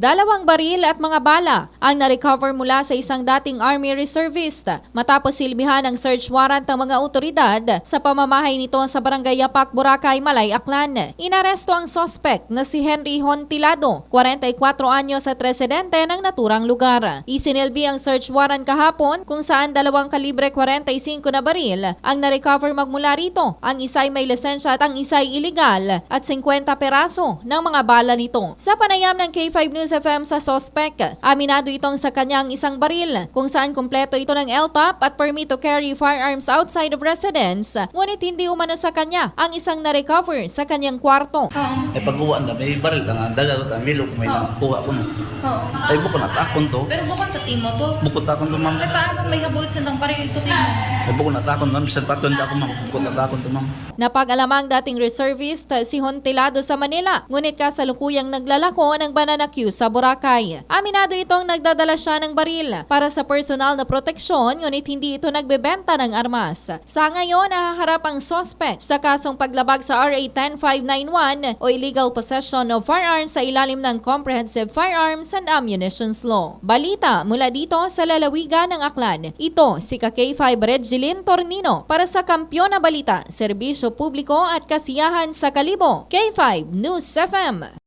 2 baril at mga bala ang na-recover mula sa isang dating Army Reservist matapos silbihan ng search warrant ng mga otoridad sa pamamahay nito sa Barangay Yapak, Boracay, Malay, Aklan. Inaresto ang suspect na si Henry Hontilado, 44 anyos at residente ng naturang lugar. Isinilbi ang search warrant kahapon kung saan 2 kalibre 45 na baril ang na-recover magmula rito. Ang isa ay may lisensya at ang isa ay iligal at 50 peraso ng mga bala nito. Sa panayam ng K5 News FM sa suspect, aminado itong sa kanyang isang baril kung saan kumpleto ito ng LTOP at permit to carry firearms outside of residence, ngunit hindi umano sa kanya ang isang na-recover sa kanyang kwarto. Ay pagkuhaan na may baril ang dagat at milok may nakuha ko no. Ay bukod at akon to. Pero bukod sa timo to. Bukod akon to ma'am. Ay paano may habulid sa baril ito timo? Ay bukod at akon ma'am. Bisan paton ako ma'am. Bukod at akon to ma'am. Napag-alamang dating reservist si Hontilado sa Manila, ngunit kasalukuyang naglalako ng banana queue sa Boracay. Aminado itong nagdadala siya ng baril para sa personal na proteksyon, ngunit hindi ito nagbebenta ng armas. Sa ngayon, nahaharap ang suspect sa kasong paglabag sa RA 10591 o illegal possession of firearms sa ilalim ng Comprehensive Firearms and Ammunitions Law. Balita mula dito sa lalawigan ng Aklan. Ito si K5 Regilin Tornino para sa Kampiyon na Balita, Serbisyo Publiko at Kasiyahan sa Kalibo. K5 News FM.